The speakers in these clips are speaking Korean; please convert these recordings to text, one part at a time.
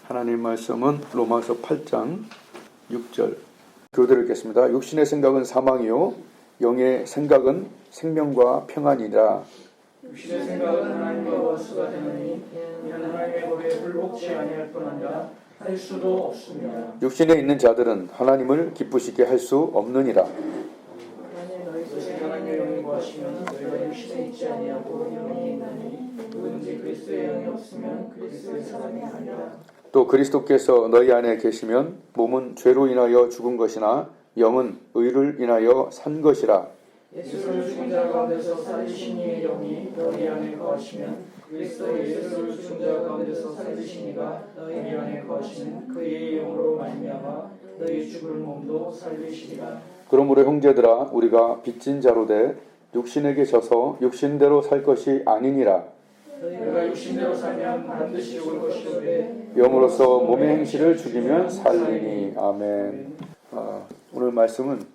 하나님 말씀은 로마서 8장 6절 교대를 읽겠습니다. 육신의 생각은 사망이요 영의 생각은 생명과 평안이라. 육신의 생각은 하나님과 원수가 되느니 이는 하나님의 법에 불복치 아니할 뿐 할 수도 없습니다. 육신에 있는 자들은 하나님을 기쁘시게 할 수 없느니라. 하나님의 영이 구하시면 너희가 육신에 있지 아니하고 영이 있나니 누구든지 그리스도의 영이 없으면 그리스도의 사람이 아니라. 또 그리스도께서 너희 안에 계시면 몸은 죄로 인하여 죽은 것이나 영은 의를 인하여 산 것이라. 예수를 죽은 자 가운데서 살리신 이의 영이 너희 안에 거하시면 그리스도 예수를 죽은 자 가운데서 살리신 이가 너희 안에 거하시는 그의 영으로 말미암아 너희 죽을 몸도 살리시리라. 그러므로 형제들아 우리가 빚진 자로 돼 육신에게 져서 육신대로 살 것이 아니니라. 너희가 육신대로 살면 반드시 죽을 것이오되 영으로서 몸의 행실을 죽이면 살리니. 아멘. 오늘 말씀은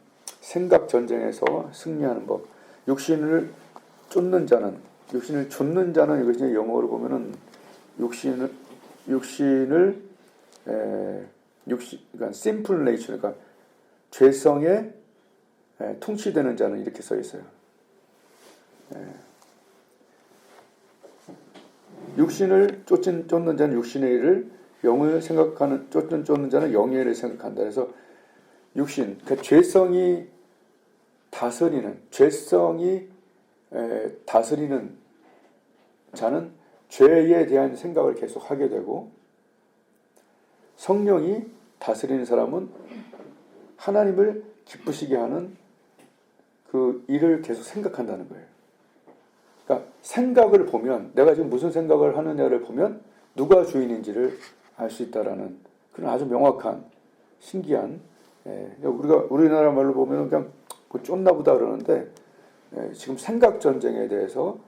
생각 전쟁에서 승리하는 법. 육신을 쫓는 자는, 육신을 쫓는 자는 이것이 영어로 보면은 그러니까 simple nature, 그러니까 죄성에 통치되는 자는 이렇게 써 있어요. 육신을 쫓는 자는 육신의 일을, 영을 생각하는 쫓는 자는 영의 일을 생각한다. 그래서 육신, 그 죄성이 다스리는 자는 죄에 대한 생각을 계속 하게 되고, 성령이 다스리는 사람은 하나님을 기쁘시게 하는 그 일을 계속 생각한다는 거예요. 그러니까 생각을 보면, 내가 지금 무슨 생각을 하느냐를 보면 누가 주인인지를 알 수 있다라는 그런 아주 명확한 신기한, 우리가 우리나라 말로 보면 그냥 쫓나 보다 그러는데, 지금 생각 전쟁에 대해서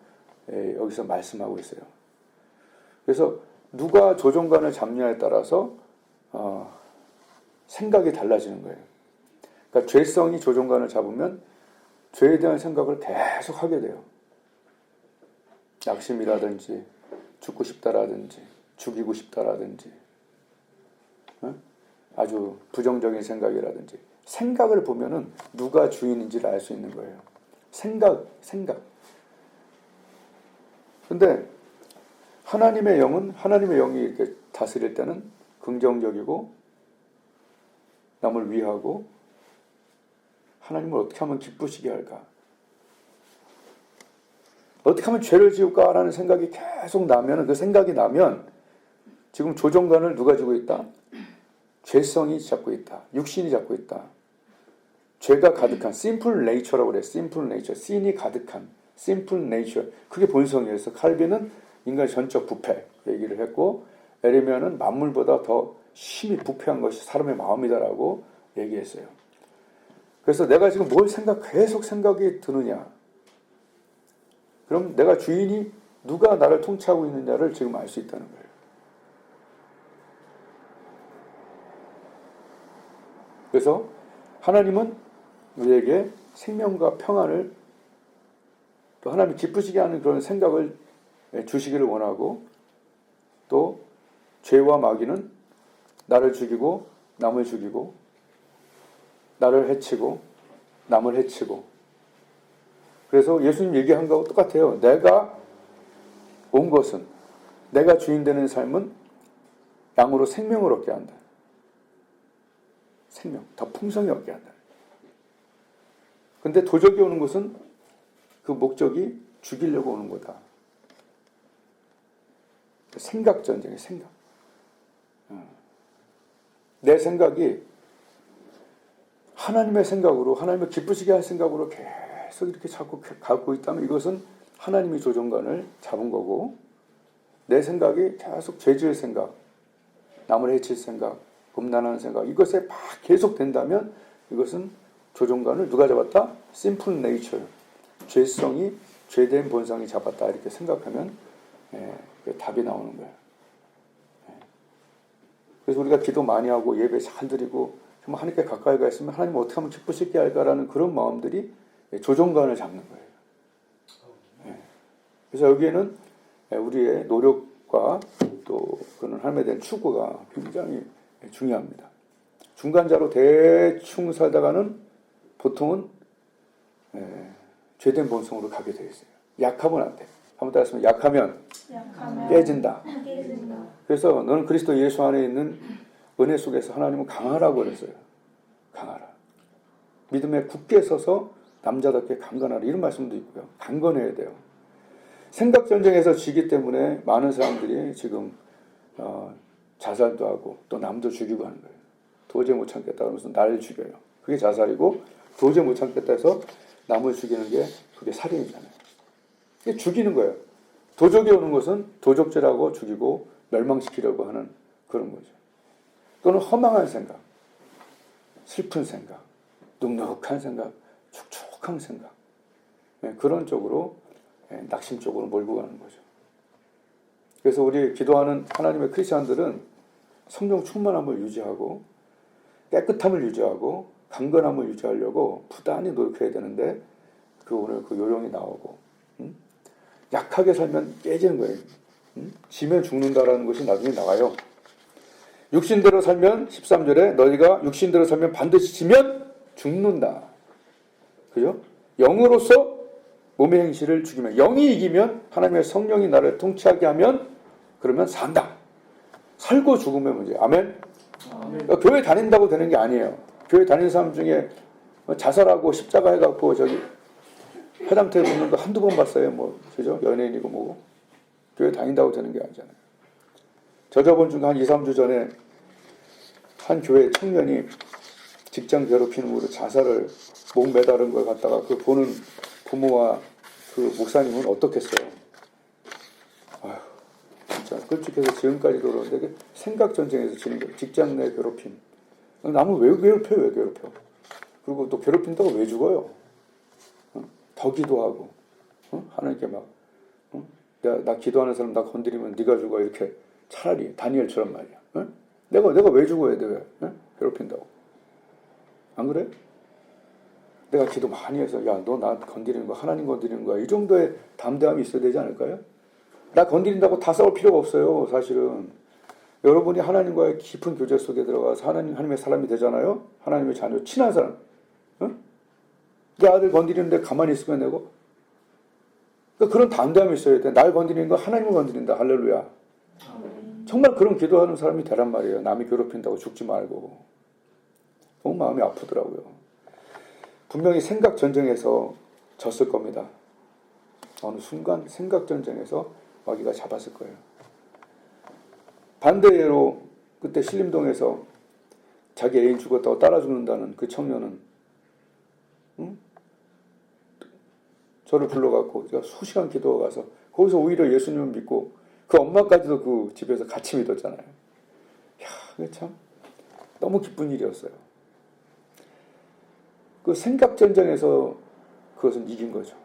여기서 말씀하고 있어요. 그래서 누가 조종관을 잡냐에 따라서 생각이 달라지는 거예요. 그러니까 죄성이 조종관을 잡으면 죄에 대한 생각을 계속 하게 돼요. 낙심이라든지 죽고 싶다라든지 죽이고 싶다라든지 아주 부정적인 생각이라든지, 생각을 보면은 누가 주인인지를 알 수 있는 거예요. 생각. 근데 하나님의 영이 이렇게 다스릴 때는 긍정적이고 남을 위하고 하나님을 어떻게 하면 기쁘시게 할까? 어떻게 하면 죄를 지울까라는 생각이 계속 나면, 그 생각이 나면 지금 조종관을 누가 쥐고 있다? 죄성이 잡고 있다. 육신이 잡고 있다. 죄가 가득한 simple nature라고 그래요. simple nature. sin이 가득한 simple nature. 그게 본성이어서 칼빈은 인간의 전적 부패 얘기를 했고, 에레미야는 만물보다 더 심히 부패한 것이 사람의 마음이다라고 얘기했어요. 그래서 내가 지금 계속 생각이 드느냐? 그럼 내가 주인이 누가 나를 통치하고 있느냐를 지금 알 수 있다는 거예요. 그래서 하나님은 우리에게 생명과 평안을, 또 하나님이 기쁘시게 하는 그런 생각을 주시기를 원하고, 또 죄와 마귀는 나를 죽이고 남을 죽이고 나를 해치고 남을 해치고, 그래서 예수님 얘기한 거하고 똑같아요. 내가 온 것은, 내가 주인 되는 삶은 양으로 생명을 얻게 한다. 생명, 더 풍성히 얻게 한다. 근데 도적이 오는 것은 그 목적이 죽이려고 오는 거다. 생각 전쟁의 생각. 내 생각이 하나님의 생각으로, 하나님을 기쁘시게 할 생각으로 계속 이렇게 자꾸 갖고 있다면 이것은 하나님이 조종관을 잡은 거고, 내 생각이 계속 죄 지을 생각, 남을 해칠 생각, 음란하는 생각, 이것에 막 계속 된다면 이것은 조종관을 누가 잡았다? simple nature. 죄성이, 죄된 본성이 잡았다. 이렇게 생각하면 답이 나오는 거예요. 그래서 우리가 기도 많이 하고 예배 잘 드리고 정말 하나님께 가까이 가 있으면 하나님 어떻게 하면 기쁘시게 할까라는 그런 마음들이 조종관을 잡는 거예요. 그래서 여기에는 우리의 노력과 또 그런 하나님에 대한 추구가 굉장히 중요합니다. 중간자로 대충 살다가는 보통은 죄된 본성으로 가게 되어 있어요. 약하면 안 돼. 한번 따라하시면 약하면 깨진다. 그래서 너는 그리스도 예수 안에 있는 은혜 속에서 하나님은 강하라고 그랬어요. 강하라. 믿음에 굳게 서서 남자답게 강건하라. 이런 말씀도 있고요. 강건해야 돼요. 생각 전쟁에서 지기 때문에 많은 사람들이 지금 자살도 하고 또 남도 죽이고 하는 거예요. 도저히 못 참겠다 그러면서 나를 죽여요. 그게 자살이고 도저히 못 참겠다 해서 남을 죽이는 게 그게 살인이잖아요. 이게 죽이는 거예요. 도적이 오는 것은 도적질하고 죽이고 멸망시키려고 하는 그런 거죠. 또는 허망한 생각, 슬픈 생각, 눅눅한 생각, 촉촉한 생각, 그런 쪽으로 낙심 쪽으로 몰고 가는 거죠. 그래서 우리 기도하는 하나님의 크리스천들은 성령 충만함을 유지하고 깨끗함을 유지하고 강건함을 유지하려고 부단히 노력해야 되는데 오늘 그 요령이 나오고 약하게 살면 깨지는 거예요. 지면 죽는다라는 것이 나중에 나와요. 육신대로 살면 13절에 너희가 육신대로 살면 반드시 지면 죽는다. 그죠? 영으로서 몸의 행실을 죽이면 영이 이기면 하나님의 성령이 나를 통치하게 하면 그러면 산다. 살고 죽으면 문제. 아멘. 그러니까 교회 다닌다고 되는 게 아니에요. 교회 다니는 사람 중에 자살하고 십자가 해갖고 저기 화장터에 붙는 거 한두 번 봤어요. 뭐 그죠? 연예인이고 뭐고. 교회 다닌다고 되는 게 아니잖아요. 저번 중 한 2, 3주 전에 한 교회 청년이 직장 괴롭힘으로 자살을 목 매다른 걸 갖다가 그 보는 부모와 그 목사님은 어떻겠어요? 아휴, 진짜 끔찍해서 지금까지도 그러는데 생각 전쟁에서 지는 거예요. 직장 내 괴롭힘. 남은 왜 괴롭혀? 그리고 또 괴롭힌다고 왜 죽어요? 더 기도하고 하나님께 막 나 기도하는 사람 나 건드리면 네가 죽어 이렇게 차라리 다니엘처럼 말이야. 내가 왜 죽어야 돼? 왜? 괴롭힌다고. 안 그래? 내가 기도 많이 해서 야, 너 나 건드리는 거 하나님 건드리는 거야. 이 정도의 담대함이 있어야 되지 않을까요? 나 건드린다고 다 싸울 필요가 없어요. 사실은. 여러분이 하나님과의 깊은 교제 속에 들어가서 하나님의 사람이 되잖아요. 하나님의 자녀, 친한 사람. 내 아들 건드리는데 가만히 있으면 되고. 그러니까 그런 담대함이 있어야 돼. 날 건드리는 거 하나님을 건드린다. 할렐루야. 정말 그런 기도하는 사람이 되란 말이에요. 남이 괴롭힌다고 죽지 말고. 너무 마음이 아프더라고요. 분명히 생각 전쟁에서 졌을 겁니다. 어느 순간 생각 전쟁에서 마귀가 잡았을 거예요. 반대로 그때 신림동에서 자기 애인 죽었다고 따라 죽는다는 그 청년은 저를 불러갖고 제가 수시간 기도가 가서 거기서 오히려 예수님을 믿고 그 엄마까지도 그 집에서 같이 믿었잖아요. 이야, 그게 참 너무 기쁜 일이었어요. 그 생각 전쟁에서 그것은 이긴 거죠.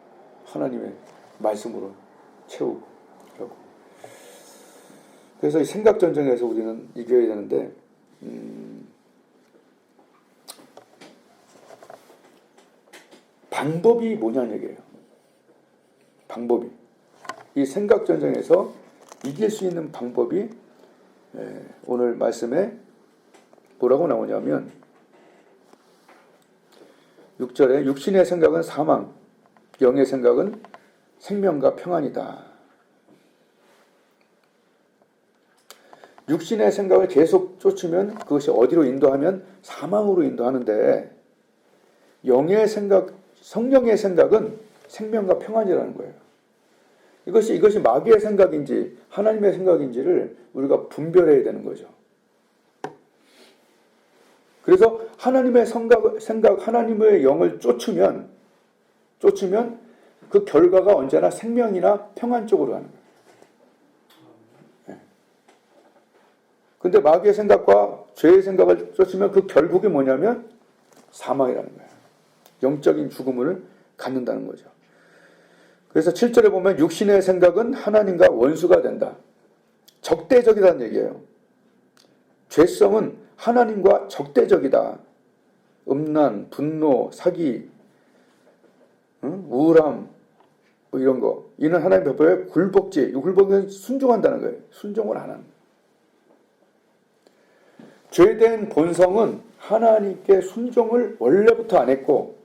하나님의 말씀으로 채우고. 그래서 이 생각 전쟁에서 우리는 이겨야 되는데 방법이 뭐냐는 얘기예요. 방법이. 이 생각 전쟁에서 이길 수 있는 방법이 오늘 말씀에 뭐라고 나오냐면 6절에 육신의 생각은 사망, 영의 생각은 생명과 평안이다. 육신의 생각을 계속 쫓으면 그것이 어디로 인도하면 사망으로 인도하는데 영의 생각, 성령의 생각은 생명과 평안이라는 거예요. 이것이 마귀의 생각인지 하나님의 생각인지를 우리가 분별해야 되는 거죠. 그래서 하나님의 생각, 하나님의 영을 쫓으면 그 결과가 언제나 생명이나 평안 쪽으로 가는 거예요. 근데 마귀의 생각과 죄의 생각을 쫓으면 그 결국이 뭐냐면 사망이라는 거예요. 영적인 죽음을 갖는다는 거죠. 그래서 7절에 보면 육신의 생각은 하나님과 원수가 된다. 적대적이라는 얘기예요. 죄성은 하나님과 적대적이다. 음란, 분노, 사기, 우울함, 뭐 이런 거. 이는 하나님의 법에 굴복지. 이 굴복은 순종한다는 거예요. 순종을 안 하는. 죄된 본성은 하나님께 순종을 원래부터 안 했고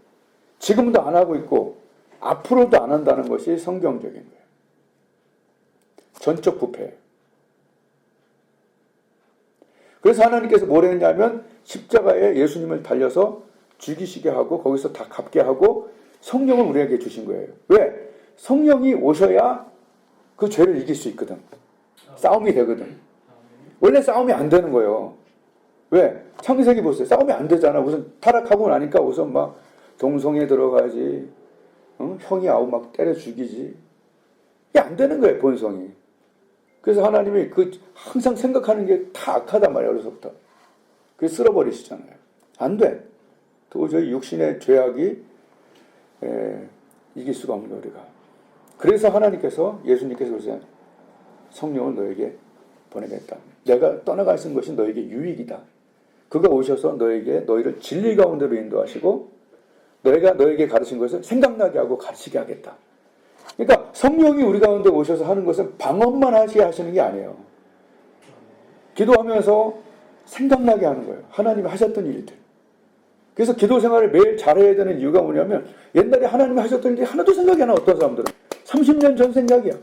지금도 안 하고 있고 앞으로도 안 한다는 것이 성경적인 거예요. 전적 부패. 그래서 하나님께서 뭘 했냐면 십자가에 예수님을 달려서 죽이시게 하고 거기서 다 갚게 하고 성령을 우리에게 주신 거예요. 왜? 성령이 오셔야 그 죄를 이길 수 있거든. 싸움이 되거든. 원래 싸움이 안 되는 거예요. 왜? 창세기 보세요. 싸움이 안 되잖아. 우선 타락하고 나니까 우선 막 동성애 들어가지. 형이 아우 막 때려 죽이지. 이게 안 되는 거예요, 본성이. 그래서 하나님이 항상 생각하는 게 다 악하단 말이에요, 어려서부터. 그래서 쓸어버리시잖아요. 안 돼. 도저히 육신의 죄악이 이길 수가 없는 거예요, 우리가. 그래서 하나님께서, 예수님께서 그러세요. 성령을 너에게 보내겠다. 내가 떠나가 있는 것이 너에게 유익이다. 그가 오셔서 너희를 진리 가운데로 인도하시고 너희가 너에게 가르친 것을 생각나게 하고 가르치게 하겠다. 그러니까 성령이 우리 가운데 오셔서 하는 것은 방언만 하시는 게 아니에요. 기도하면서 생각나게 하는 거예요. 하나님이 하셨던 일들. 그래서 기도 생활을 매일 잘해야 되는 이유가 뭐냐면 옛날에 하나님이 하셨던 일이 하나도 생각이 안 나. 어떤 사람들은 30년 전 생각이야.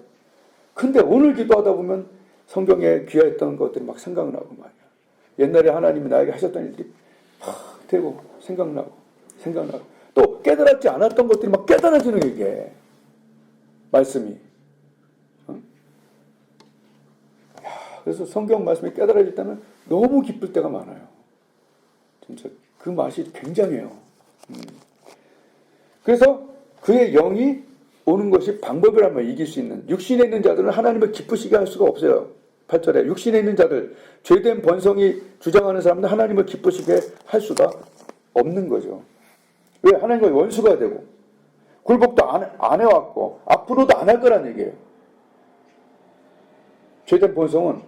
근데 오늘 기도하다 보면 성경에 귀하였던 것들이 막 생각나고 말이야. 옛날에 하나님이 나에게 하셨던 일들이 막 되고 생각나고 또 깨달았지 않았던 것들이 막 깨달아지는 이게 말씀이. 그래서 성경 말씀이 깨달아질 때는 너무 기쁠 때가 많아요. 진짜 그 맛이 굉장해요. 그래서 그의 영이 오는 것이 방법이란 말이에요. 이길 수 있는. 육신에 있는 자들은 하나님을 기쁘시게 할 수가 없어요. 8절에 육신에 있는 자들, 죄된 본성이 주장하는 사람은 하나님을 기쁘시게 할 수가 없는 거죠. 왜? 하나님과 원수가 되고 굴복도 안 해왔고 앞으로도 안 할 거란 얘기예요. 죄된 본성은.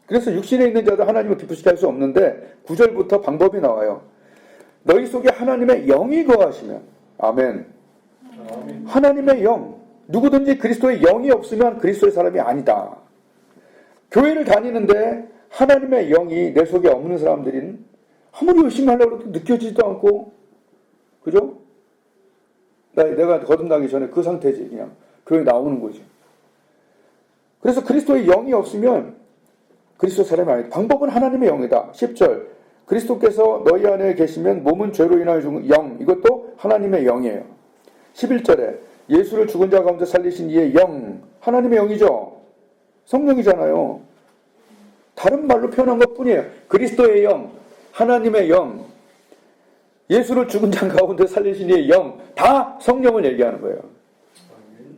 그래서 육신에 있는 자도 하나님을 기쁘시게 할 수 없는데 9절부터 방법이 나와요. 너희 속에 하나님의 영이 거하시면 아멘. 하나님의 영. 누구든지 그리스도의 영이 없으면 그리스도의 사람이 아니다. 교회를 다니는데 하나님의 영이 내 속에 없는 사람들은 아무리 열심히 하려고 해도 느껴지지도 않고, 그죠? 내가 거듭나기 전에 그 상태지. 그냥 교회 나오는 거지. 그래서 그리스도의 영이 없으면 그리스도 사람이 아니다. 방법은 하나님의 영이다. 10절. 그리스도께서 너희 안에 계시면 몸은 죄로 인하여 죽은 영. 이것도 하나님의 영이에요. 11절에 예수를 죽은 자 가운데 살리신 이의 영. 하나님의 영이죠. 성령이잖아요. 다른 말로 표현한 것 뿐이에요. 그리스도의 영, 하나님의 영, 예수를 죽은 자 가운데 살리신 이의 영. 다 성령을 얘기하는 거예요.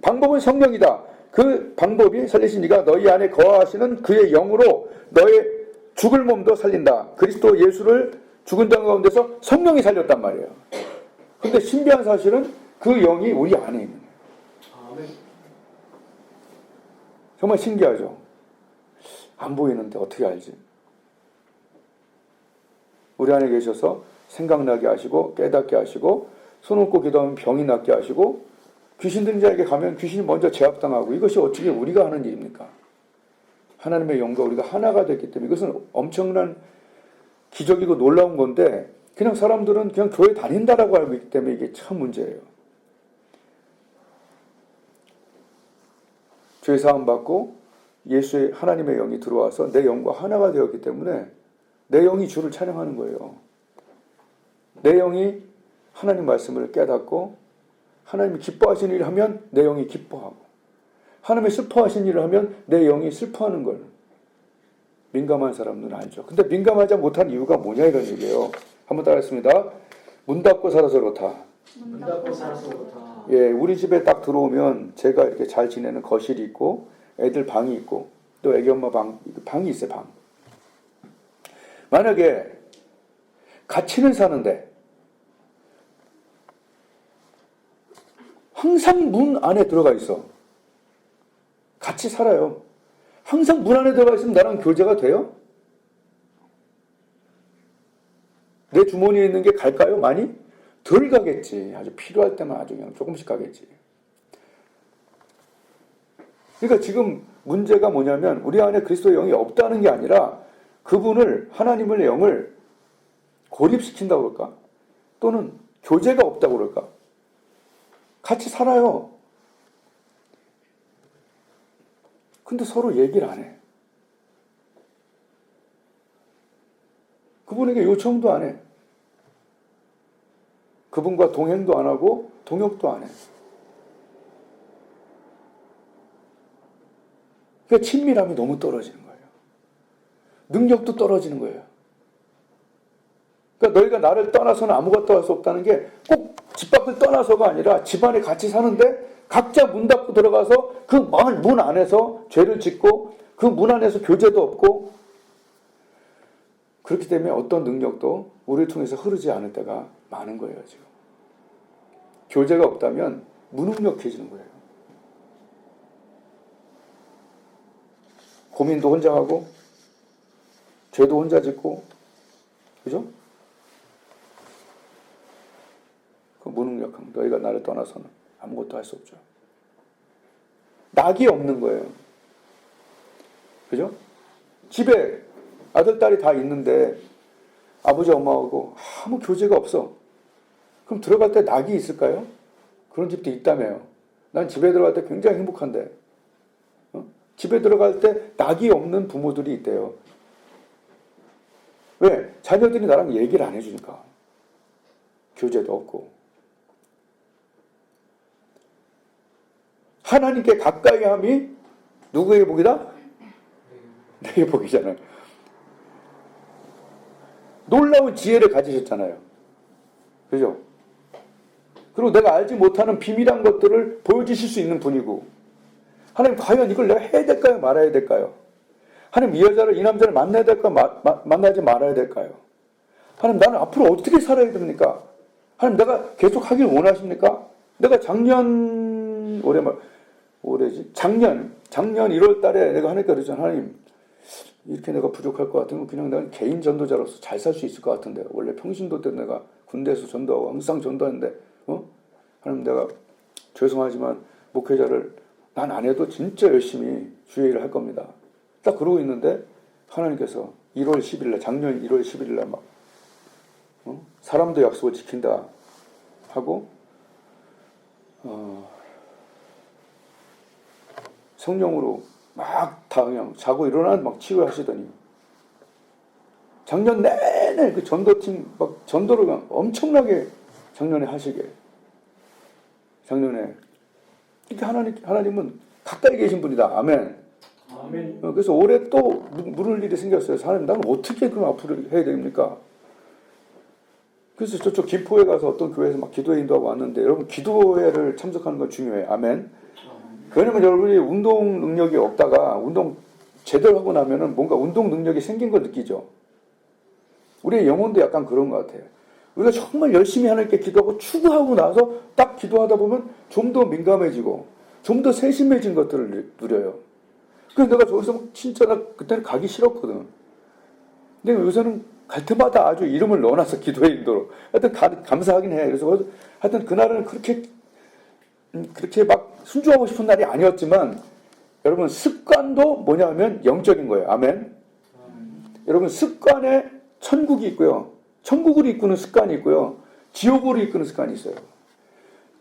방법은 성령이다. 그 방법이 살리신 이가 너희 안에 거하시는 그의 영으로 너의 죽을 몸도 살린다. 그리스도 예수를 죽은 자 가운데서 성령이 살렸단 말이에요. 근데 신비한 사실은 그 영이 우리 안에 있는 거예요. 정말 신기하죠. 안 보이는데 어떻게 알지? 우리 안에 계셔서 생각나게 하시고 깨닫게 하시고 손 얹고 기도하면 병이 낫게 하시고 귀신 들린 자에게 가면 귀신이 먼저 제압당하고 이것이 어떻게 우리가 하는 일입니까? 하나님의 영과 우리가 하나가 됐기 때문에 이것은 엄청난 기적이고 놀라운 건데 그냥 사람들은 그냥 교회 다닌다라고 알고 있기 때문에 이게 참 문제예요. 죄 사함 받고 예수의 하나님의 영이 들어와서 내 영과 하나가 되었기 때문에 내 영이 주를 찬양하는 거예요. 내 영이 하나님 말씀을 깨닫고 하나님이 기뻐하시는 일을 하면 내 영이 기뻐하고 하나님이 슬퍼하시는 일을 하면 내 영이 슬퍼하는 걸 민감한 사람들은 알죠. 근데 민감하지 못한 이유가 뭐냐 이런 얘기예요. 한번 따라했습니다. 문 닫고 살아서 그렇다. 문 닫고 살아서 그렇다. 예, 우리 집에 딱 들어오면 제가 이렇게 잘 지내는 거실이 있고 애들 방이 있고 또 애기 엄마 방이 있어요. 방. 만약에 같이는 사는데 항상 문 안에 들어가 있어. 같이 살아요. 항상 문 안에 들어가 있으면 나랑 교제가 돼요? 내 주머니에 있는 게 갈까요? 많이? 덜 가겠지. 아주 필요할 때만 아주 그냥 조금씩 가겠지. 그러니까 지금 문제가 뭐냐면 우리 안에 그리스도의 영이 없다는 게 아니라 그분을 하나님의 영을 고립시킨다고 그럴까? 또는 교제가 없다고 그럴까? 같이 살아요. 근데 서로 얘기를 안 해. 그분에게 요청도 안 해. 그분과 동행도 안 하고 동역도 안 해. 그러니까 친밀함이 너무 떨어지는 거예요. 능력도 떨어지는 거예요. 그러니까 너희가 나를 떠나서는 아무것도 할 수 없다는 게 꼭 집 밖을 떠나서가 아니라 집 안에 같이 사는데 각자 문 닫고 들어가서 그 문 안에서 죄를 짓고 그 문 안에서 교제도 없고 그렇기 때문에 어떤 능력도 우리를 통해서 흐르지 않을 때가 많은 거예요. 지금. 교제가 없다면 무능력해지는 거예요. 고민도 혼자 하고 죄도 혼자 짓고 그죠? 그 무능력함. 너희가 나를 떠나서는 아무것도 할 수 없죠. 낙이 없는 거예요. 그죠? 집에 아들, 딸이 다 있는데 아버지, 엄마하고 아무 교제가 없어. 그럼 들어갈 때 낙이 있을까요? 그런 집도 있다며요. 난 집에 들어갈 때 굉장히 행복한데. 집에 들어갈 때 낙이 없는 부모들이 있대요. 왜? 자녀들이 나랑 얘기를 안 해주니까. 교제도 없고. 하나님께 가까이 함이 누구의 복이다? 내 복이잖아요. 놀라운 지혜를 가지셨잖아요. 그죠? 그리고 내가 알지 못하는 비밀한 것들을 보여주실 수 있는 분이고 하나님 과연 이걸 내가 해야 될까요? 말아야 될까요? 하나님 이 여자를 이 남자를 만나야 될까요? 만나지 말아야 될까요? 하나님 나는 앞으로 어떻게 살아야 됩니까? 하나님 내가 계속 하길 원하십니까? 내가 작년 1월 달에 내가 하니까 그러잖아. 하나님 이렇게 내가 부족할 것 같으면 그냥 내가 개인 전도자로서 잘 살 수 있을 것 같은데 원래 평신도 때 내가 군대에서 전도하고 항상 전도하는데 하나님 내가 죄송하지만 목회자를 난 안 해도 진짜 열심히 주의 일을 할 겁니다. 딱 그러고 있는데 하나님께서 1월 10일 날 작년 1월 11일 날 막 사람도 약속을 지킨다 하고 성령으로 막 다 그냥 자고 일어나는 막 치유하시더니 작년 내내 그 전도팀 막 전도를 그냥 엄청나게 작년에 하시게 작년에 이렇게 하나님은 가까이 계신 분이다. 아멘. 아멘. 그래서 올해 또 물을 일이 생겼어요. 하나님 나는 어떻게 그럼 앞으로 해야 됩니까? 그래서 저쪽 김포에 가서 어떤 교회에서 막 기도회 인도하고 왔는데 여러분 기도회를 참석하는 건 중요해요. 아멘. 왜냐면 여러분이 운동 능력이 없다가 운동 제대로 하고 나면은 뭔가 운동 능력이 생긴 걸 느끼죠. 우리의 영혼도 약간 그런 것 같아요. 우리가 정말 열심히 하나님께 기도하고 추구하고 나서 딱 기도하다 보면 좀 더 민감해지고 좀 더 세심해진 것들을 누려요. 그래서 내가 저기서 진짜 나 그때는 가기 싫었거든. 근데 요새는 갈 때마다 아주 이름을 넣어놔서 기도해 인도로. 하여튼 감사하긴 해. 그래서 하여튼 그날은 그렇게 막 순종하고 싶은 날이 아니었지만 여러분 습관도 뭐냐면 영적인 거예요. 아멘. 여러분 습관에 천국이 있고요. 천국을 이끄는 습관이 있고요. 지옥으로 이끄는 습관이 있어요.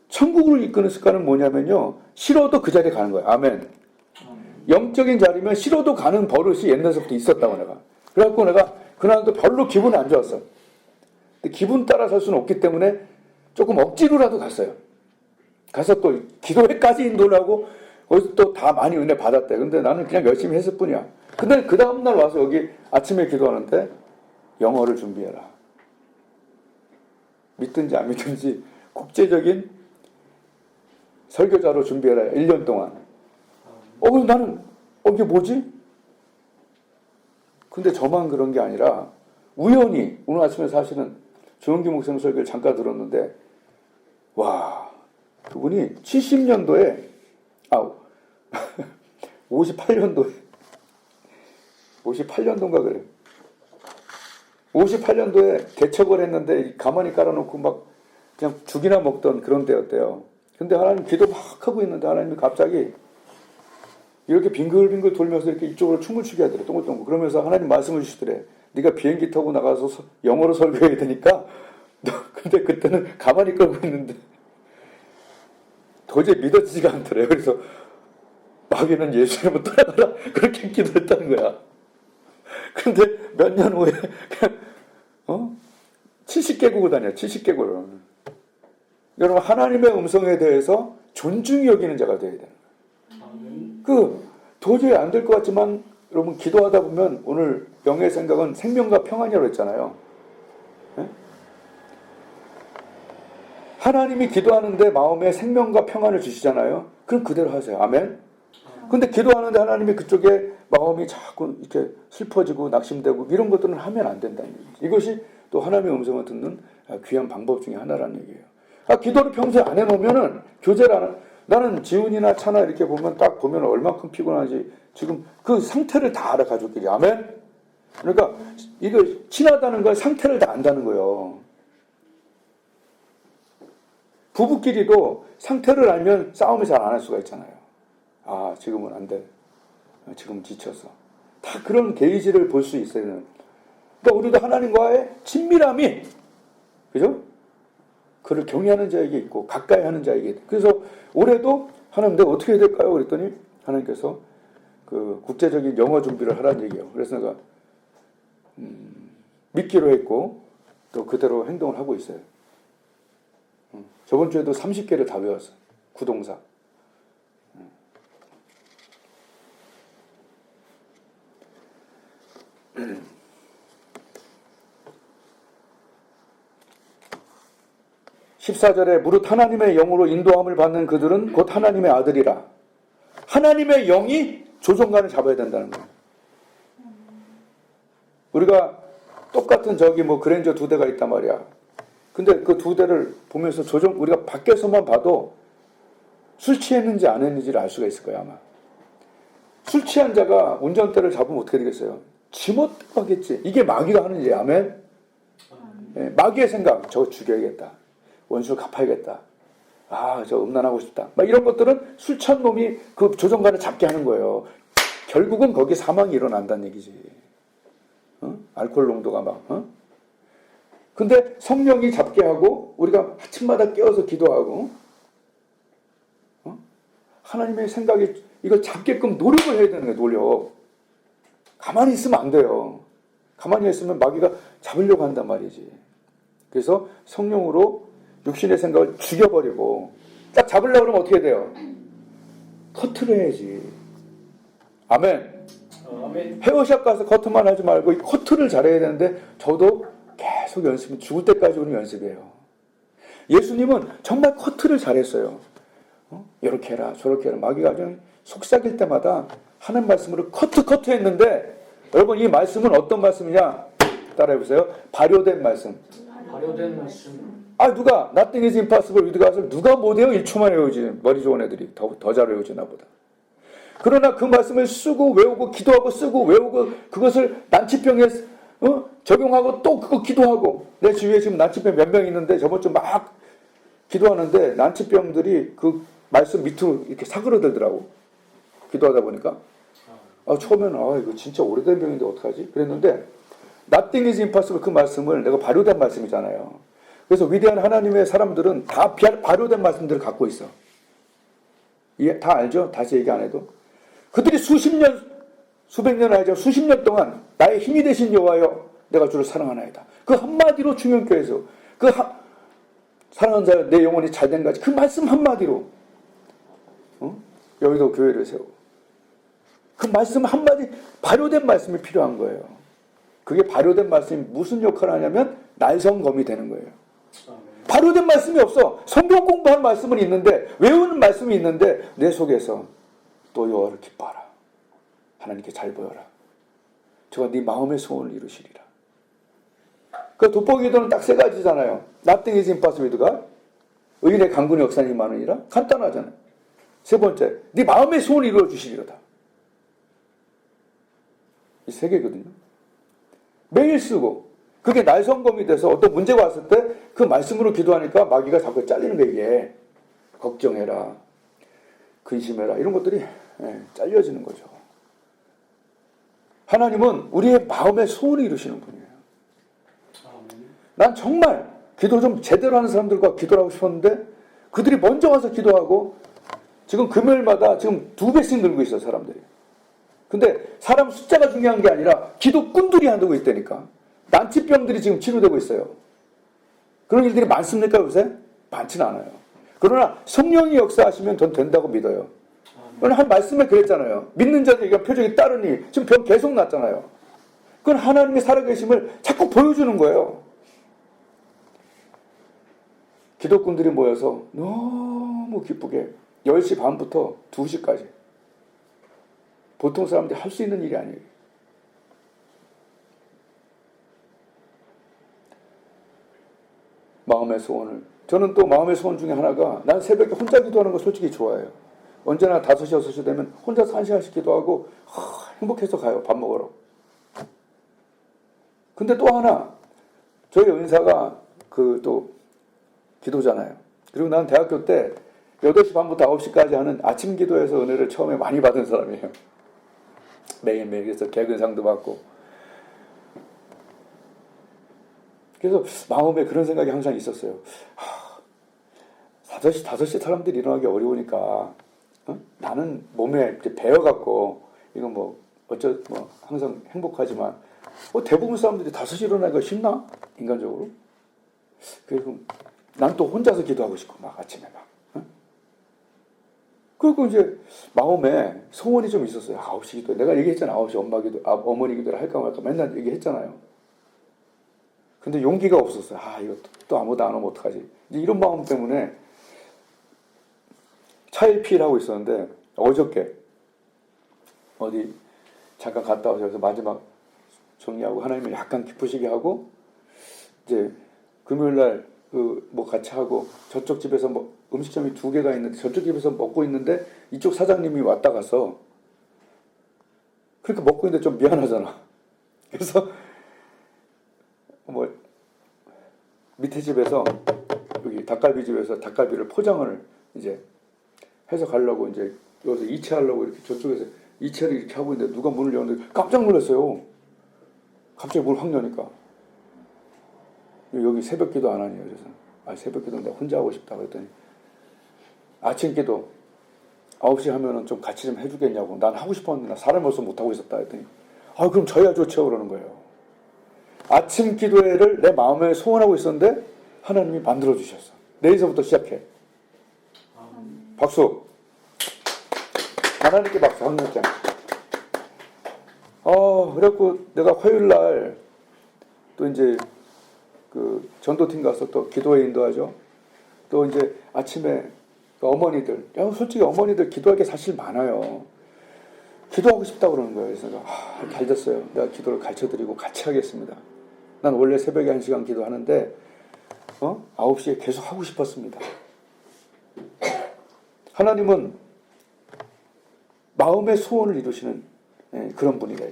천국을 이끄는 습관은 뭐냐면요. 싫어도 그 자리에 가는 거예요. 아멘. 영적인 자리면 싫어도 가는 버릇이 옛날서부터 있었다고 내가. 그래갖고 내가 그날도 별로 기분이 안 좋았어. 근데 기분 따라 살 수는 없기 때문에 조금 억지로라도 갔어요. 가서 또 기도회까지 인도를 하고 거기서 또 다 많이 은혜 받았대. 근데 나는 그냥 열심히 했을 뿐이야. 근데 그 다음날 와서 여기 아침에 기도하는데 영어를 준비해라. 믿든지 안 믿든지 국제적인 설교자로 준비해라. 1년 동안. 그래서 나는 이게 뭐지? 근데 저만 그런 게 아니라 우연히 오늘 아침에 사실은 조영기 목사님 설교를 잠깐 들었는데 와 그분이 70년도에 58년도인가 그래. 58년도에 개척을 했는데 가만히 깔아놓고 막 그냥 죽이나 먹던 그런 때였대요. 근데 하나님 기도 막 하고 있는데 하나님이 갑자기 이렇게 빙글빙글 돌면서 이렇게 이쪽으로 춤을 추게 하더래. 동글동글. 그러면서 하나님 말씀을 주시더래. 네가 비행기 타고 나가서 영어로 설교해야 되니까 근데 그때는 가만히 끌고 있는데 도저히 믿어지지가 않더래요. 그래서 마귀는 예수 이름으로 떠나가라 그렇게 기도했다는 거야. 근데 몇 년 후에 그냥 70개국을 다녀요. 70개국을. 여러분 하나님의 음성에 대해서 존중히 여기는 자가 되어야 되는 거예요. 도저히 안 될 것 같지만 여러분 기도하다 보면 오늘 영의 생각은 생명과 평안이라고 했잖아요. 네? 하나님이 기도하는데 마음에 생명과 평안을 주시잖아요. 그럼 그대로 하세요. 아멘. 근데 기도하는데 하나님이 그쪽에 마음이 자꾸 이렇게 슬퍼지고 낙심되고 이런 것들은 하면 안 된다는 얘기죠. 이것이 또 하나님의 음성을 듣는 귀한 방법 중에 하나라는 얘기예요. 기도를 평소에 안 해놓으면은 교제를 안 하, 나는 지훈이나 차나 이렇게 보면 딱 보면 얼마큼 피곤한지 지금 그 상태를 다 알아 가족끼리. 아멘. 그러니까 이거 친하다는 걸 상태를 다 안다는 거예요. 부부끼리도 상태를 알면 싸움을 잘 안 할 수가 있잖아요. 아, 지금은 안 돼. 지금 지쳐서. 다 그런 게이지를 볼 수 있어요. 그러니까 우리도 하나님과의 친밀함이, 그죠? 그를 경외하는 자에게 있고, 가까이 하는 자에게 있고. 그래서 올해도 하나님 내가 어떻게 해야 될까요? 그랬더니 하나님께서 그 국제적인 영어 준비를 하라는 얘기예요. 그래서 내가, 믿기로 했고, 또 그대로 행동을 하고 있어요. 저번 주에도 30개를 다 외웠어요. 구동사. 14절에 무릇 하나님의 영으로 인도함을 받는 그들은 곧 하나님의 아들이라. 하나님의 영이 조종관을 잡아야 된다는 거예요. 우리가 똑같은 그랜저 2대가 있단 말이야. 근데 그 2대를 보면서 우리가 밖에서만 봐도 술 취했는지 안 했는지를 알 수가 있을 거야, 아마. 술 취한 자가 운전대를 잡으면 어떻게 되겠어요? 지멋대로 하겠지. 이게 마귀가 하는 일이야. 아멘? 네, 마귀의 생각. 저거 죽여야겠다. 원수를 갚아야겠다. 아, 저 음란하고 싶다. 막 이런 것들은 술 취한 놈이 그 조종관을 잡게 하는 거예요. 결국은 거기 사망이 일어난다는 얘기지. 알코올 농도가 막. 근데 성령이 잡게 하고 우리가 아침마다 깨어서 기도하고 하나님의 생각이 이걸 잡게끔 노력을 해야 되는 거예요. 노력. 가만히 있으면 안 돼요. 가만히 있으면 마귀가 잡으려고 한단 말이지. 그래서 성령으로 육신의 생각을 죽여버리고 딱 잡으려고 그러면 어떻게 돼요? 커트를 해야지. 아멘. 헤어샵 가서 커트만 하지 말고 이 커트를 잘해야 되는데 저도 계속 연습은 죽을 때까지 오는 연습이에요. 예수님은 정말 커트를 잘했어요. 이렇게 해라 저렇게 해라. 마귀가 좀 속삭일 때마다 하는 말씀으로 커트 했는데 여러분 이 말씀은 어떤 말씀이냐? 따라해보세요. 발효된 말씀. 발효된 말씀. 누가 Nothing is impossible with God을 누가 못해요? 1초만 외우지. 머리 좋은 애들이 더 잘 외우지 나보다. 그러나 그 말씀을 쓰고 외우고 기도하고 쓰고 외우고 그것을 난치병에 적용하고 또 그거 기도하고. 내 주위에 지금 난치병 몇 명 있는데 저번 주 막 기도하는데 난치병들이 그 말씀 밑으로 이렇게 사그러들더라고. 기도하다 보니까. 처음에는 이거 진짜 오래된 병인데 어떡하지? 그랬는데 Nothing is impossible 그 말씀을 내가 발효된 말씀이잖아요. 그래서 위대한 하나님의 사람들은 다 발효된 말씀들을 갖고 있어. 다 알죠? 다시 얘기 안 해도. 그들이 수백 년 알죠? 수십 년 동안 나의 힘이 되신 여호와여 내가 주를 사랑하나이다. 그 한마디로 중형교회에서 사랑하는 자여 내 영혼이 잘된 가지 그 말씀 한마디로 여기도 교회를 세우고 그 말씀 한마디 발효된 말씀이 필요한 거예요. 그게 발효된 말씀이 무슨 역할을 하냐면 날성검이 되는 거예요. 발효된 말씀이 없어. 성경 공부한 말씀은 있는데 외우는 말씀이 있는데 내 속에서 또 여호와를 기뻐하라. 하나님께 잘 보여라. 저가 네 마음의 소원을 이루시리라. 그 돋보기 기도는 딱 세 가지잖아요. Nothing is impossible with God. 의인의 강군의 역사는 많으니라. 간단하잖아요. 세 번째, 네 마음의 소원을 이루어 주시리로다. 이 세 개거든요. 매일 쓰고 그게 날성검이 돼서 어떤 문제가 왔을 때 그 말씀으로 기도하니까 마귀가 자꾸 잘리는 거예요. 이게 걱정해라, 근심해라 이런 것들이 잘려지는 거죠. 하나님은 우리의 마음의 소원을 이루시는 분이에요. 난 정말 기도 좀 제대로 하는 사람들과 기도를 하고 싶었는데 그들이 먼저 와서 기도하고 지금 금요일마다 지금 2배씩 늘고 있어요. 사람들이. 근데 사람 숫자가 중요한 게 아니라 기도꾼들이 안 되고 있다니까. 난치병들이 지금 치료되고 있어요. 그런 일들이 많습니까 요새? 많지는 않아요. 그러나 성령이 역사하시면 전 된다고 믿어요. 오늘 한 말씀에 그랬잖아요. 믿는 자들에게 표적이 따르니 지금 병 계속 났잖아요. 그건 하나님의 살아계심을 자꾸 보여주는 거예요. 기독군들이 모여서 너무 기쁘게 10시 반부터 2시까지 보통 사람들이 할 수 있는 일이 아니에요. 마음의 소원을 저는 또 마음의 소원 중에 하나가 난 새벽에 혼자 기도하는 거 솔직히 좋아해요. 언제나 5시, 6시 되면 혼자서 1시간씩 기도하고 행복해서 가요. 밥 먹으러. 근데 또 하나 저희 은사가 또 기도잖아요. 그리고 난 대학교 때 8시 반부터 9시까지 하는 아침 기도에서 은혜를 처음에 많이 받은 사람이에요. 매일매일. 그래서 개근상도 받고. 그래서 마음에 그런 생각이 항상 있었어요. 5시 사람들이 일어나기 어려우니까 나는 몸에 배어갖고 이건 항상 행복하지만 대부분 사람들이 5시 일어나기가 쉽나? 인간적으로. 그래서 난 또 혼자서 기도하고 싶고 막 아침에 막. 그리고 이제 마음에 소원이 좀 있었어요. 9시 기도. 내가 얘기했잖아. 9시 엄마 기도, 어머니 기도를 할까 말까 맨날 얘기했잖아요. 근데 용기가 없었어요. 이거 또 아무도 안 오면 어떡하지? 이제 이런 마음 때문에 차일피일 하고 있었는데 어저께 어디 잠깐 갔다 와서 여기서 마지막 정리하고 하나님을 약간 기쁘시게 하고 이제 금요일날 같이 하고 저쪽 집에서 음식점이 2개가 있는데 저쪽 집에서 먹고 있는데 이쪽 사장님이 왔다 가서 그러니까 먹고 있는데 좀 미안하잖아. 그래서 밑에 집에서 여기 닭갈비 집에서 닭갈비를 포장을 이제 해서 가려고 이제 여기서 이체하려고 이렇게 저쪽에서 이체를 이렇게 하고 있는데 누가 문을 열었는데 깜짝 놀랐어요. 갑자기 문을 확 여니까 여기 새벽 기도 안 하니요. 그래서 새벽 기도 내가 혼자 하고 싶다 그랬더니 아침 기도 9시 하면은 좀 같이 좀 해주겠냐고. 난 하고 싶었는데 나 사람이 없어서 못하고 있었다 했더니 그럼 저야 좋죠 그러는 거예요. 아침 기도회를 내 마음에 소원하고 있었는데 하나님이 만들어주셨어. 내일서부터 시작해. 박수. 하나님께 박수. 황력장. 그래갖고 내가 화요일날 또 이제 전도팀 가서 또 기도회 인도하죠. 또 이제 아침에 어머니들, 솔직히 어머니들 기도할 게 사실 많아요. 기도하고 싶다고 그러는 거예요. 그래서 잘 됐어요. 내가 기도를 가르쳐드리고 같이 하겠습니다. 난 원래 새벽에 1시간 기도하는데 9시에 계속 하고 싶었습니다. 하나님은 마음의 소원을 이루시는 그런 분이다.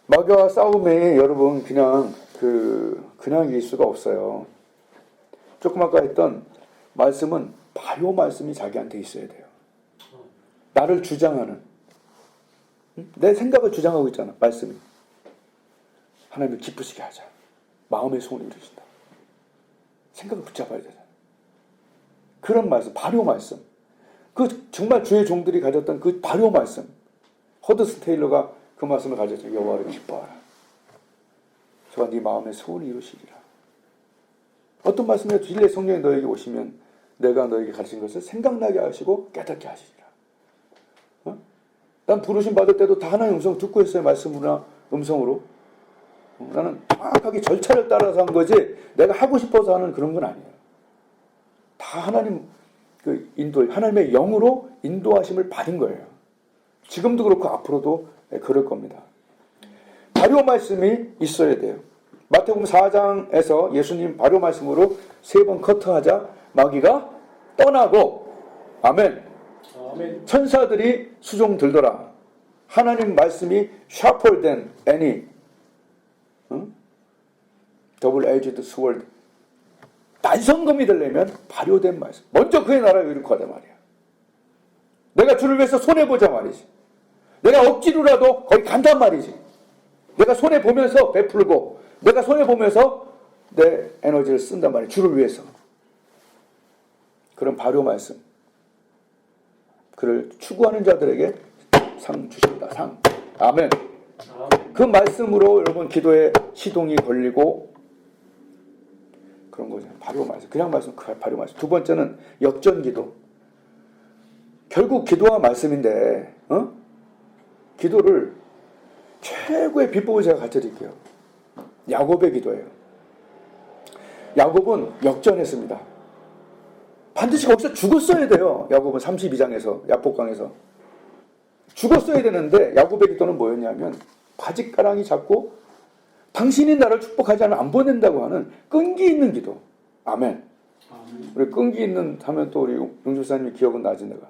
마귀와 싸움에 여러분 그냥 이길 수가 없어요. 조금 아까 했던 말씀은 바로 말씀이 자기한테 있어야 돼요. 나를 주장하는 내 생각을 주장하고 있잖아. 말씀이 하나님을 기쁘시게 하자. 마음의 소원을 이루신다. 생각을 붙잡아야 되잖아. 그런 말씀, 발효 말씀. 정말 주의 종들이 가졌던 그 발효 말씀. 허드슨 테일러가 그 말씀을 가졌죠. 여호와를 기뻐하라. 저와 네 마음의 소원을 이루시리라. 어떤 말씀이요? 진리의 성령이 너에게 오시면 내가 너에게 가르친 것을 생각나게 하시고 깨닫게 하시리라. 난 부르심 받을 때도 다 하나님의 음성 듣고 했어요. 말씀으로나 음성으로. 나는 정확하게 절차를 따라서 한 거지 내가 하고 싶어서 하는 그런 건 아니에요. 다 하나님 하나님의 영으로 인도하심을 받은 거예요. 지금도 그렇고 앞으로도 그럴 겁니다. 발효 말씀이 있어야 돼요. 마태복음 4장에서 예수님 발효 말씀으로 3번 커트하자 마귀가 떠나고 아멘. 천사들이 수종 들더라. 하나님 말씀이 sharper than any double-edged sword. 난성검이 되려면 발효된 말씀. 먼저 그의 나라를 이루고 하단 말이야. 내가 주를 위해서 손해보자 말이지. 내가 억지로라도 거기 간단 말이지. 내가 손해보면서 베풀고 내가 손해보면서 내 에너지를 쓴단 말이야. 주를 위해서. 그런 발효 말씀. 그를 추구하는 자들에게 상 주신다. 상. 아멘. 그 말씀으로 여러분 기도에 시동이 걸리고 그런 거죠. 발효 말씀. 그냥 말씀, 발효 말씀. 두 번째는 역전 기도. 결국 기도와 말씀인데, 기도를 최고의 비법을 제가 가르쳐 드릴게요. 야곱의 기도예요. 야곱은 역전했습니다. 반드시 거기서 죽었어야 돼요. 야곱은 32장에서, 야복강에서. 죽었어야 되는데, 야곱의 기도는 뭐였냐면, 바짓가랑이 잡고, 당신이 나를 축복하지 않으면 안 보낸다고 하는 끈기 있는 기도. 아멘. 우리 끈기 있는 하면 또 우리 용주사님이 기억은 나지 내가.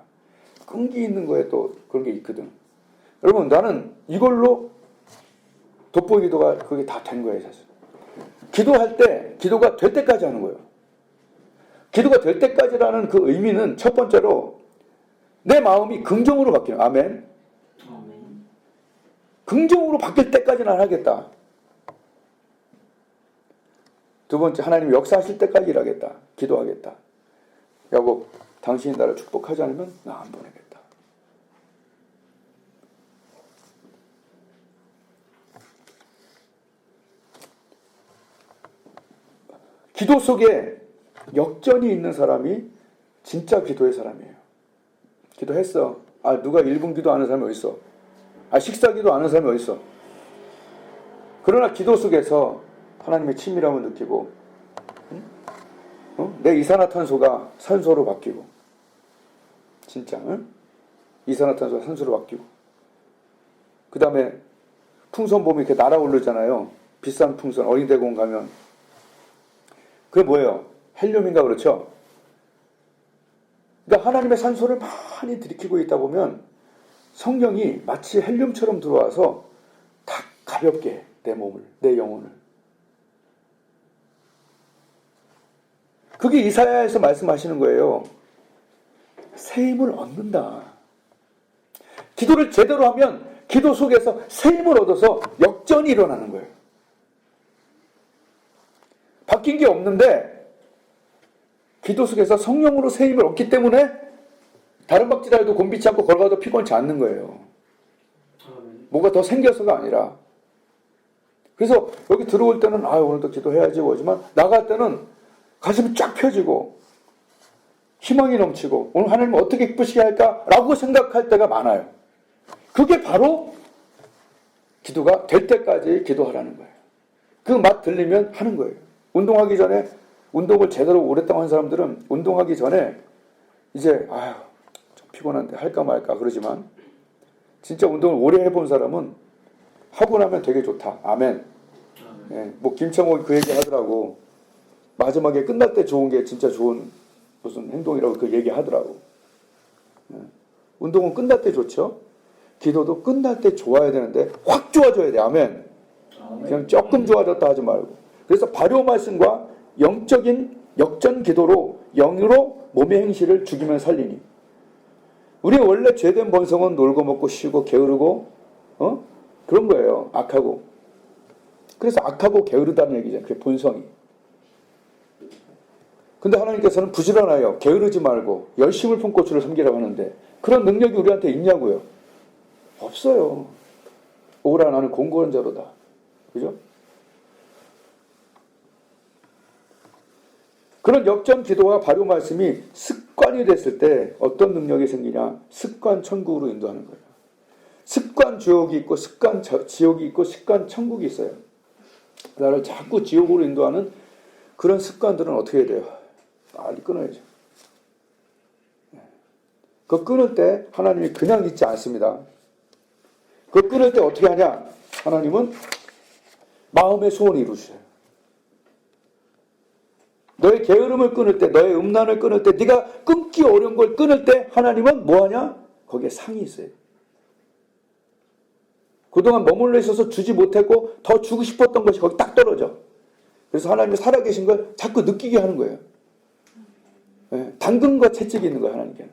끈기 있는 거에 또 그런 게 있거든. 여러분 나는 이걸로 돋보기 기도가 그게 다 된 거예요 사실. 기도할 때 기도가 될 때까지 하는 거예요. 기도가 될 때까지라는 그 의미는 첫 번째로 내 마음이 긍정으로 바뀌는. 아멘. 긍정으로 바뀔 때까지는 하겠다. 두 번째, 하나님 역사하실 때까지 일하겠다. 기도하겠다. 야곱, 당신이 나를 축복하지 않으면 나 안 보내겠다. 기도 속에 역전이 있는 사람이 진짜 기도의 사람이에요. 기도했어. 아, 누가 1분 기도 하는 사람이 어딨어? 아, 식사 기도 하는 사람이 어딨어? 그러나 기도 속에서 하나님의 친밀함을 느끼고 내 이산화탄소가 산소로 바뀌고 진짜 이산화탄소가 산소로 바뀌고 그 다음에 풍선 보면 이렇게 날아오르잖아요. 비싼 풍선 어린이대공원 가면 그게 뭐예요? 헬륨인가 그렇죠? 그러니까 하나님의 산소를 많이 들이키고 있다 보면 성령이 마치 헬륨처럼 들어와서 탁 가볍게 내 몸을, 내 영혼을. 그게 이사야에서 말씀하시는 거예요. 새 힘을 얻는다. 기도를 제대로 하면 기도 속에서 새 힘을 얻어서 역전이 일어나는 거예요. 바뀐 게 없는데 기도 속에서 성령으로 새 힘을 얻기 때문에 다른 박지라도 곤비치 않고 걸어가도 피곤치 않는 거예요. 뭐가 더 생겨서가 아니라. 그래서 여기 들어올 때는 오늘도 기도해야지 오지만 나갈 때는 가슴이 쫙 펴지고 희망이 넘치고 오늘 하나님 어떻게 기쁘시게 할까라고 생각할 때가 많아요. 그게 바로 기도가 될 때까지 기도하라는 거예요. 그 맛 들리면 하는 거예요. 운동하기 전에 운동을 제대로 오랫동안 한 사람들은 운동하기 전에 이제 좀 피곤한데 할까 말까 그러지만 진짜 운동을 오래 해본 사람은 하고 나면 되게 좋다. 아멘. 예, 뭐 김창옥이 그 얘기 하더라고. 마지막에 끝날 때 좋은 게 진짜 좋은 무슨 행동이라고 그 얘기 하더라고. 예. 운동은 끝날 때 좋죠. 기도도 끝날 때 좋아야 되는데 확 좋아져야 돼. 아멘. 그냥 조금 좋아졌다 하지 말고. 그래서 발효 말씀과 영적인 역전 기도로 영으로 몸의 행실을 죽이면 살리니. 우리 원래 죄된 본성은 놀고 먹고 쉬고 게으르고 그런 거예요. 악하고. 그래서 악하고 게으르다는 얘기잖아요. 그게 본성이. 근데 하나님께서는 부지런하여 게으르지 말고 열심을 품고 주를 섬기라고 하는데 그런 능력이 우리한테 있냐고요? 없어요. 오라 나는 공고한 자로다. 그죠? 그런 역전 기도와 발효 말씀이 습관이 됐을 때 어떤 능력이 생기냐? 습관 천국으로 인도하는 거예요. 습관 지옥이 있고 습관 지옥이 있고 습관 천국이 있어요. 나를 자꾸 지옥으로 인도하는 그런 습관들은 어떻게 해야 돼요? 빨리 끊어야죠. 그거 끊을 때 하나님이 그냥 있지 않습니다. 그거 끊을 때 어떻게 하냐? 하나님은 마음의 소원을 이루셔요. 너의 게으름을 끊을 때, 너의 음란을 끊을 때, 네가 끊기 어려운 걸 끊을 때 하나님은 뭐하냐? 거기에 상이 있어요. 그동안 머물러 있어서 주지 못했고 더 주고 싶었던 것이 거기 딱 떨어져. 그래서 하나님이 살아계신 걸 자꾸 느끼게 하는 거예요. 예, 당근과 채찍이 있는 거예요, 하나님께는.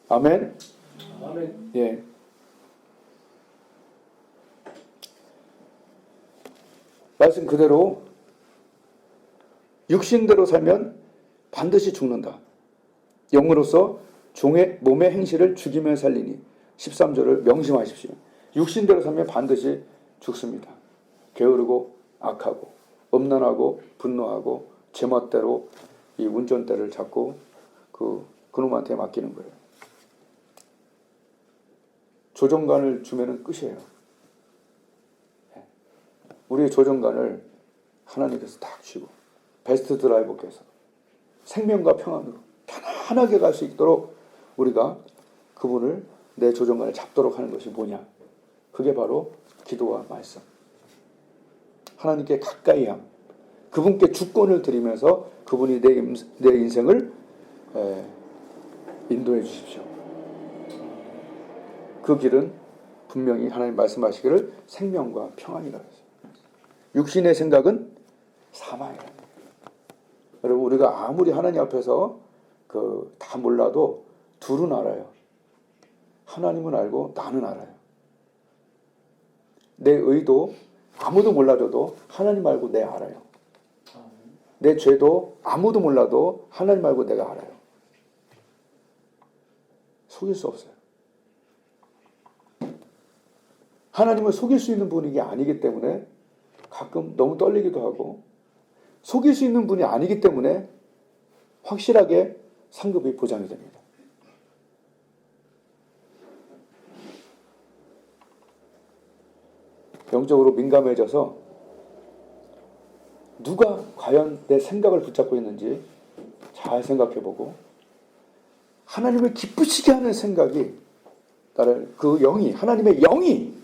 아멘. 아멘. 예. 말씀 그대로 육신대로 살면 반드시 죽는다. 영으로서 종의 몸의 행실을 죽이며 살리니 13절을 명심하십시오. 육신대로 살면 반드시 죽습니다. 게으르고 악하고 음란하고 분노하고 제멋대로 이 운전대를 잡고 그놈한테 맡기는 거예요. 조정관을 주면은 끝이에요. 우리의 조정관을 하나님께서 딱 주시고 베스트 드라이버께서 생명과 평안으로 편안하게 갈 수 있도록 우리가 그분을 내 조정관을 잡도록 하는 것이 뭐냐? 그게 바로 기도와 말씀. 하나님께 가까이 함. 그분께 주권을 드리면서 그분이 내 인생을 인도해 주십시오. 그 길은 분명히 하나님 말씀하시기를 생명과 평안이라 했어요. 육신의 생각은 사망이라. 여러분 우리가 아무리 하나님 앞에서 다 몰라도 둘은 알아요. 하나님은 알고 나는 알아요. 내 의도 아무도 몰라줘도 하나님 알고 내가 알아요. 내 죄도 아무도 몰라도 하나님 알고 내가 알아요. 속일 수 없어요. 하나님을 속일 수 있는 분이 아니기 때문에 가끔 너무 떨리기도 하고 속일 수 있는 분이 아니기 때문에 확실하게 상급이 보장이 됩니다. 영적으로 민감해져서 누가 과연 내 생각을 붙잡고 있는지 잘 생각해보고 하나님을 기쁘시게 하는 생각이 나를 하나님의 영이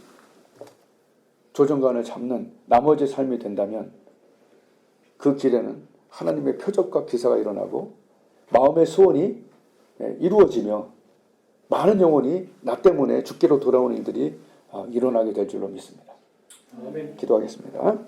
조정관을 잡는 나머지 삶이 된다면 그 길에는 하나님의 표적과 기사가 일어나고 마음의 소원이 이루어지며 많은 영혼이 나 때문에 죽기로 돌아오는 일들이 일어나게 될 줄로 믿습니다. 아멘. 기도하겠습니다.